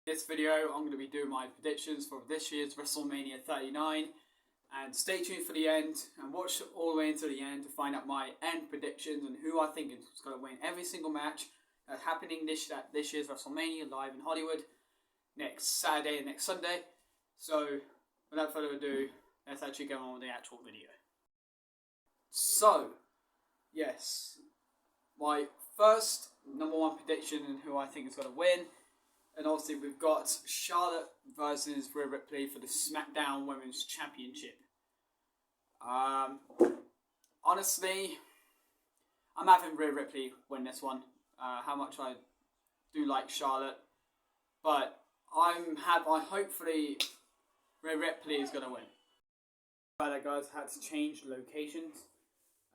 This video, I'm going to be doing my predictions for this year's Wrestlemania 39, and stay tuned for the end and watch all the way until the end to find out my end predictions and who I think is going to win every single match that's happening this year's Wrestlemania live in Hollywood next Saturday and next Sunday. So, without further ado, let's actually go on with the actual video. So, yes, my first number one prediction and who I think is going to win. And obviously we've got Charlotte versus Rhea Ripley for the SmackDown Women's Championship. Honestly, I'm having Rhea Ripley win this one. How much I do like Charlotte, but hopefully Rhea Ripley is gonna win. But guys, had to change locations.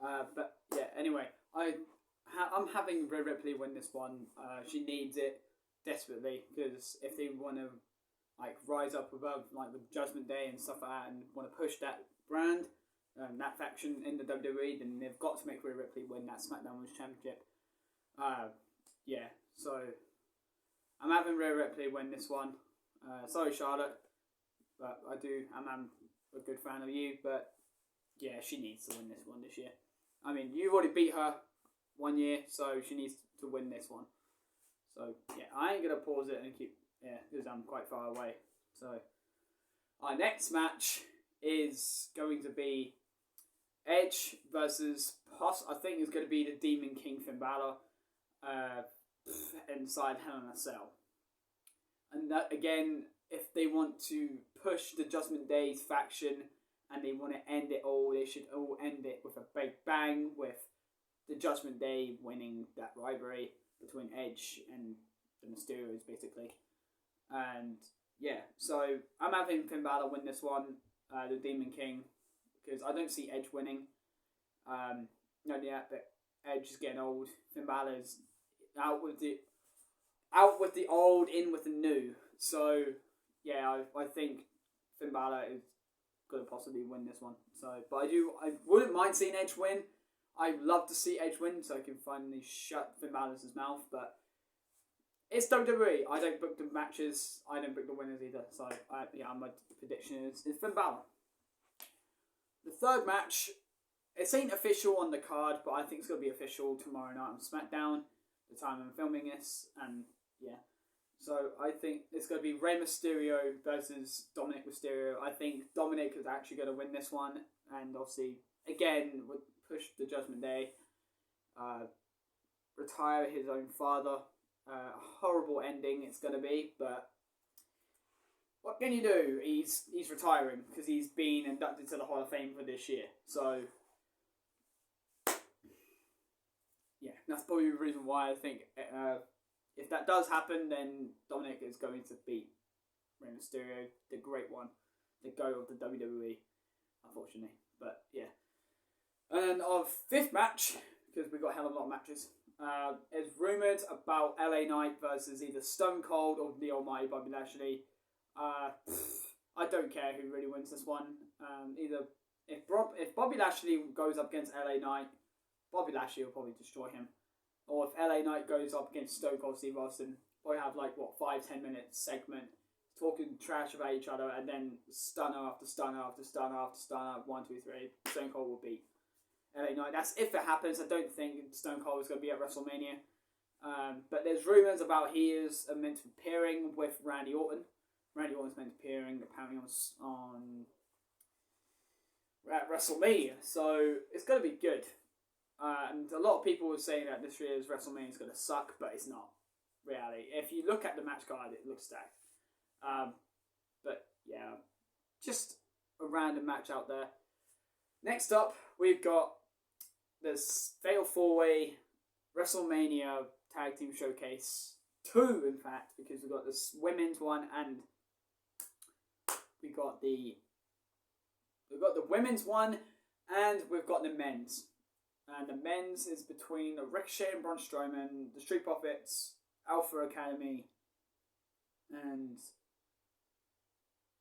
But yeah, anyway, I'm having Rhea Ripley win this one. She needs it desperately, because if they want to rise up above the Judgment Day and stuff like that, and want to push that brand, that faction in the WWE, then they've got to make Rhea Ripley win that SmackDown Women's Championship. Yeah, so I'm having Rhea Ripley win this one. Sorry, Charlotte, but I'm a good fan of you, but yeah, she needs to win this one this year. I mean, you already beat her one year, so she needs to win this one. So, yeah, I ain't going to pause it and because I'm quite far away. So, our next match is going to be Edge versus I think it's going to be the Demon King Finn Balor inside Hell in a Cell. And that, again, if they want to push the Judgment Day's faction and they want to end it all, they should all end it with a big bang, with the Judgment Day winning that rivalry between Edge and the Mysterios, basically. And yeah, so I'm having Finn Balor win this one, the Demon King, because I don't see Edge winning. Not yet, but Edge is getting old. Finn Balor's out with the old, in with the new. So yeah, I think Finn Balor is going to possibly win this one. So, but I wouldn't mind seeing Edge win. I'd love to see Edge win so I can finally shut Finn Balor's mouth, but it's WWE. I don't book the matches. I don't book the winners either. So, my prediction is Finn Balor. The third match, it ain't official on the card, but I think it's going to be official tomorrow night on SmackDown, the time I'm filming this, and yeah. So, I think it's going to be Rey Mysterio versus Dominic Mysterio. I think Dominic is actually going to win this one, and obviously, again, would push the Judgment Day, retire his own father. Horrible ending it's going to be, but what can you do? He's retiring because he's been inducted to the Hall of Fame for this year. So yeah, that's probably the reason why I think if that does happen, then Dominic is going to beat Rey Mysterio, the great one, the GOAT of the WWE, unfortunately. But yeah. And our fifth match, because we've got a hell of a lot of matches, is rumoured about LA Knight versus either Stone Cold or the Almighty Bobby Lashley. I don't care who really wins this one. Either if Bobby Lashley goes up against LA Knight, Bobby Lashley will probably destroy him. Or if LA Knight goes up against Stone Cold Steve Austin, we'll have 5-10 minute segment talking trash about each other, and then stunner after stunner after stunner after stunner, 1, 2, 3, Stone Cold will beat LA Knight. That's if it happens. I don't think Stone Cold is going to be at WrestleMania. But there's rumours about he is meant to be pairing with Randy Orton. Randy Orton's meant to be pairing apparently on at WrestleMania. So it's going to be good. And a lot of people were saying that this year's WrestleMania is going to suck, but it's not reality. If you look at the match card, it looks stacked. But yeah, just a random match out there. Next up, we've got this Fatal 4-Way WrestleMania Tag Team Showcase 2, in fact, because we've got this women's one and we've got the women's one and we've got the men's. And the men's is between Ricochet and Braun Strowman, the Street Profits, Alpha Academy, and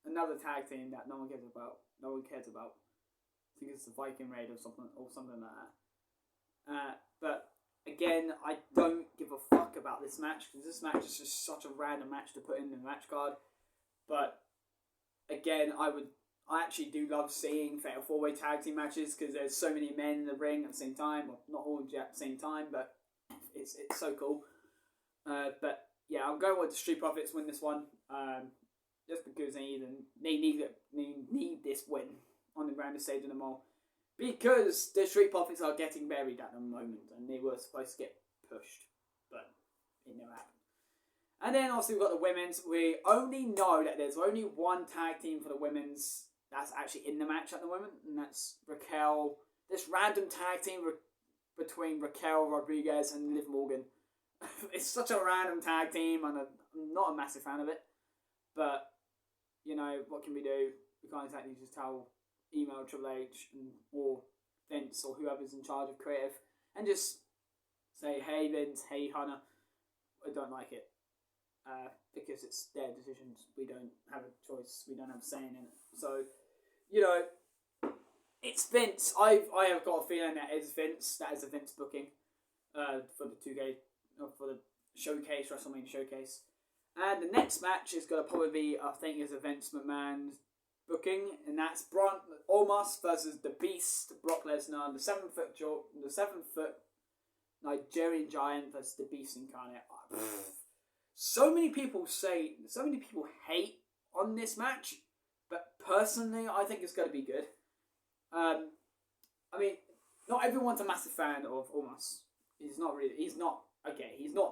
another tag team that no one cares about. I think it's the Viking Raid or something like that. But Again, I don't give a fuck about this match because this match is just such a random match to put in the match card. But again, I actually do love seeing Fatal 4-Way tag team matches because there's so many men in the ring at the same time. Well, not all at the same time, but it's so cool. But yeah, I'm going with the Street Profits win this one. Just because they need this win on the grandest stage in the mall. Because the Street Profits are getting buried at the moment and they were supposed to get pushed. But it never happened. And then also we've got the women's. We only know that there's only one tag team for the women's that's actually in the match at the moment. And that's Raquel. This random tag team between Raquel Rodriguez and Liv Morgan. It's such a random tag team and I'm not a massive fan of it. But, you know, what can we do? We can't exactly just email Triple H or Vince or whoever's in charge of creative and just say, hey Vince, hey Hunter, I don't like it. Because it's their decisions. We don't have a choice. We don't have a saying in it. So, you know, it's Vince. I have got a feeling that is Vince. That is a Vince booking for the 2K, for the showcase, WrestleMania showcase. And the next match is going to probably be, I think, is a Vince McMahon booking, and that's Braun Omos versus the Beast, Brock Lesnar, the 7-foot Nigerian Giant versus the Beast incarnate. So many people hate on this match, but personally, I think it's going to be good. I mean, not everyone's a massive fan of Omos. He's not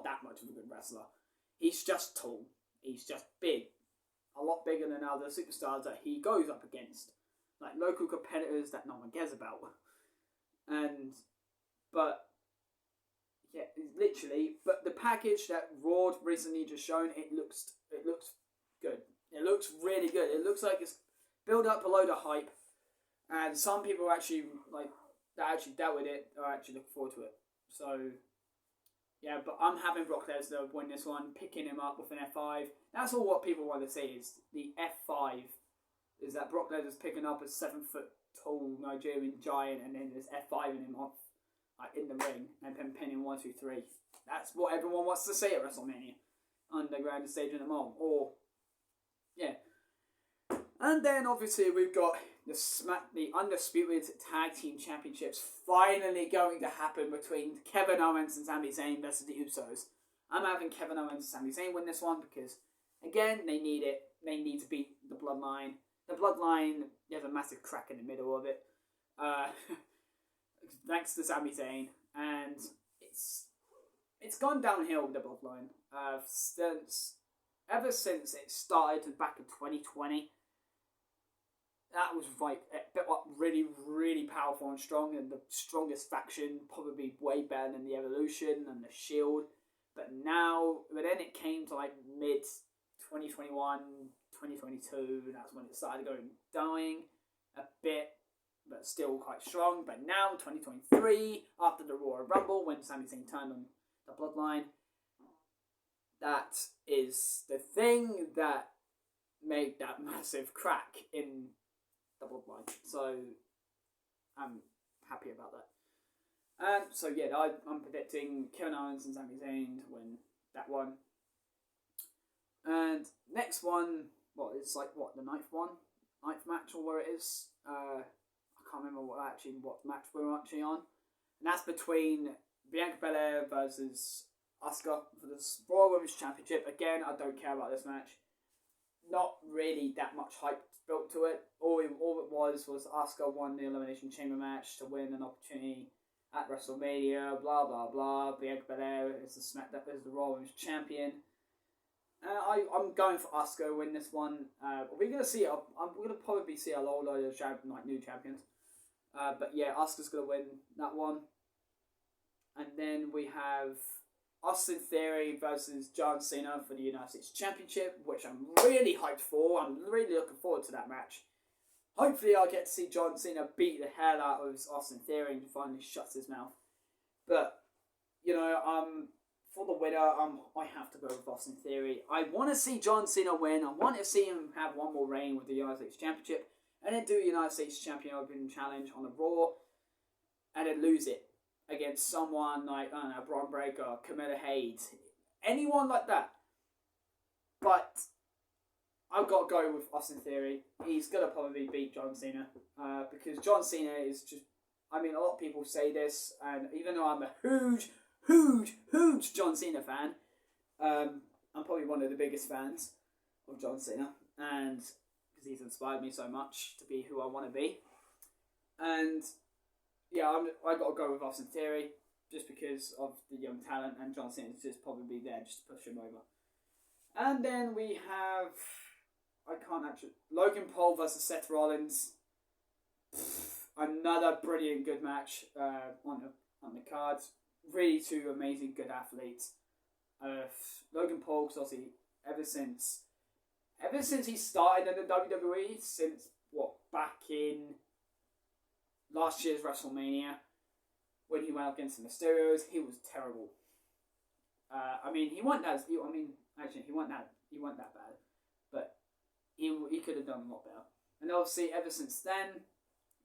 that much of a good wrestler. He's just tall. He's just big. A lot bigger than other superstars that he goes up against. Like local competitors that no one cares about. But the package that Raw recently just shown, it looks good. It looks really good. It looks like it's built up a load of hype. And some people actually dealt with it are actually looking forward to it. So yeah, but I'm having Brock Lesnar win this one, picking him up with an F5. That's all what people want to see is the F5. Is that Brock Lesnar's picking up a 7-foot tall Nigerian giant and then there's F5ing him off in the ring and then pinning 1, 2, 3. That's what everyone wants to see at WrestleMania. On the grandest stage in the mall. And then obviously we've got the Undisputed Tag Team Championships finally going to happen between Kevin Owens and Sami Zayn versus the Usos. I'm having Kevin Owens and Sami Zayn win this one because, again, they need it. They need to beat the Bloodline. The Bloodline, there's a massive crack in the middle of it. Thanks to Sami Zayn. And it's gone downhill with the Bloodline. Ever since it started back in 2020, that was really, really powerful and strong, and the strongest faction, probably way better than the Evolution and the Shield. But then it came to mid 2021, 2022, that's when it started dying a bit, but still quite strong. But now, 2023, after the Royal Rumble, when Sami Zayn turned on the Bloodline, that is the thing that made that massive crack in the Bloodline. So I'm happy about that. So yeah, I'm predicting Kevin Owens and Sami Zayn to win that one. And next one, the ninth match or where it is. I can't remember what match we're actually on. And that's between Bianca Belair versus Asuka for the Raw Women's Championship. Again, I don't care about this match. Not really that much hype built to it. All it was Asuka won the Elimination Chamber match to win an opportunity at WrestleMania. Blah blah blah. Bianca Belair is the Raw Women's Champion. I'm going for Asuka to win this one. We're gonna probably see a whole load of new champions. But yeah, Asuka's gonna win that one. And then we have Austin Theory versus John Cena for the United States Championship, which I'm really hyped for. I'm really looking forward to that match. Hopefully I'll get to see John Cena beat the hell out of Austin Theory and finally shuts his mouth. But, for the winner, I have to go with Austin Theory. I want to see John Cena win. I want to see him have one more reign with the United States Championship and then do United States Champion Open Challenge on the Raw and then lose it against someone like, I don't know, Braun Breaker, Carmella Hayes, anyone like that. But I've got to go with Austin Theory. He's going to probably beat John Cena. Because John Cena is just... I mean, a lot of people say this, and even though I'm a huge John Cena fan, I'm probably one of the biggest fans of John Cena, and because he's inspired me so much to be who I want to be. And yeah, I got to go with Austin Theory just because of the young talent, and John Cena's just probably there just to push him over. And then we have, Logan Paul versus Seth Rollins. Another brilliant good match on the cards. Really two amazing good athletes. Logan Paul, because obviously ever since he started in the WWE, since back in last year's WrestleMania, when he went up against the Mysterios, he was terrible. He wasn't that bad, but he could have done a lot better. And obviously, ever since then,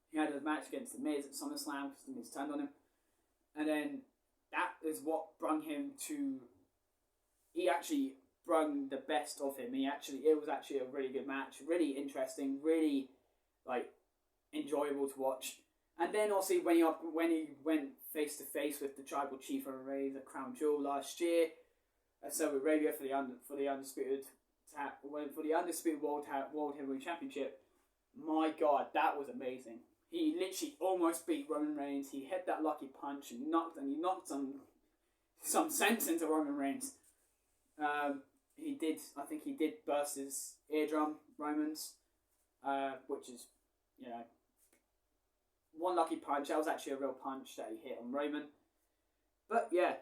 he had a match against The Miz at SummerSlam because The Miz turned on him, and then that is what brought him to. He actually brought the best of him. It was actually a really good match, really interesting, really enjoyable to watch. And then also when he went face to face with the Tribal Chief of Ray, the Crown Jewel last year, at Saudi Arabia for the undisputed World Heavyweight Championship. My God, that was amazing. He literally almost beat Roman Reigns. He hit that lucky punch and he knocked some sense into Roman Reigns. He did burst his eardrum, Roman's, which is, one lucky punch. That was actually a real punch that he hit on Roman. But yeah,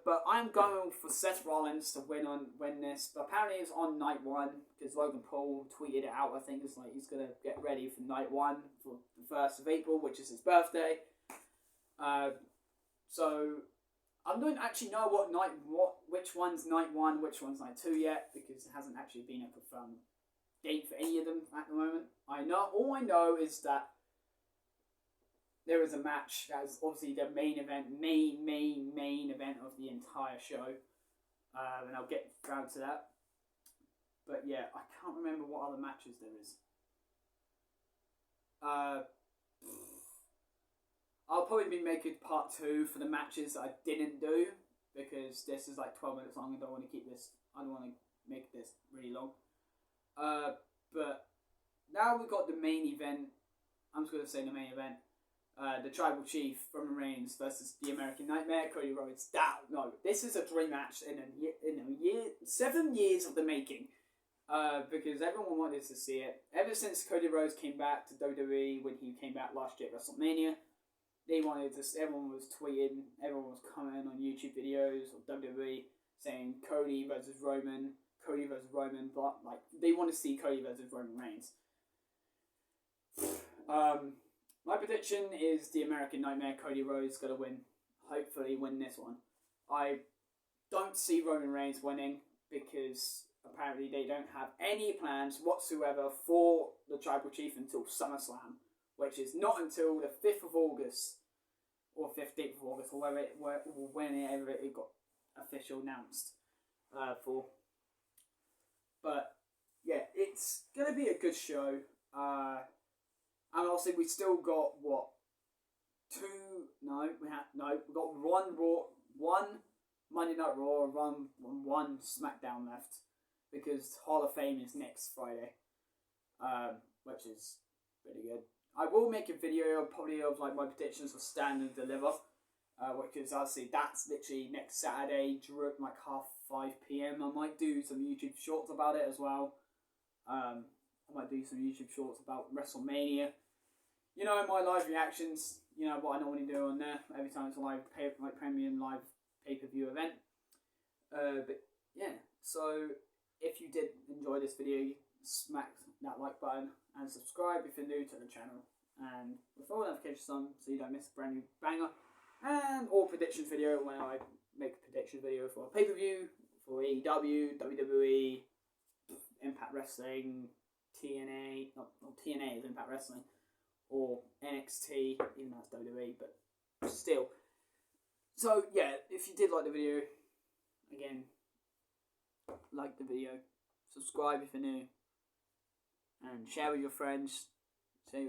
but I'm going for Seth Rollins to win this. But apparently it's on night one because Logan Paul tweeted it out. I think it's he's gonna get ready for night one for the 1st of April, which is his birthday. So I don't actually know which one's night one, which one's night two yet, because there hasn't actually been a confirmed date for any of them at the moment. All I know is that there is a match that is obviously the main event of the entire show, and I'll get down to that. But yeah, I can't remember what other matches there is. I'll probably be making part 2 for the matches that I didn't do, because this is 12 minutes long. I don't want to make this really long. But now we've got the main event. I'm just going to say the main event. The Tribal Chief, Roman Reigns versus the American Nightmare, Cody Rhodes. This is a dream match in a year, 7 years of the making. Because everyone wanted to see it. Ever since Cody Rhodes came back to WWE, when he came back last year at WrestleMania, everyone was tweeting, everyone was commenting on YouTube videos of WWE saying Cody versus Roman, but they want to see Cody versus Roman Reigns. My prediction is the American Nightmare, Cody Rhodes, going to hopefully win this one. I don't see Roman Reigns winning because apparently they don't have any plans whatsoever for the Tribal Chief until SummerSlam, which is not until the 5th of August, or 15th of August, or whenever it got official announced for. But yeah, it's going to be a good show. And also, we still got we've got one Monday Night Raw, and one SmackDown left, because Hall of Fame is next Friday, which is pretty good. I will make a video probably of my predictions for Stand and Deliver, because obviously that's literally next Saturday, 5 p.m. I might do some YouTube shorts about it as well. I might do some YouTube shorts about WrestleMania. My live reactions, what I normally do on there every time it's a premium live pay-per-view event. But yeah, so if you did enjoy this video, smack that like button and subscribe if you're new to the channel. And with all notifications on so you don't miss a brand new banger. And or predictions video when I make a prediction video for a pay-per-view, for AEW, WWE, Impact Wrestling, TNA, not TNA is Impact Wrestling, or NXT, even though it's WWE, but still. So yeah, if you did like the video, again, like the video, subscribe if you're new, and share with your friends. And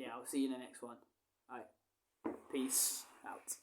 yeah, I'll see you in the next one. Alright, peace out.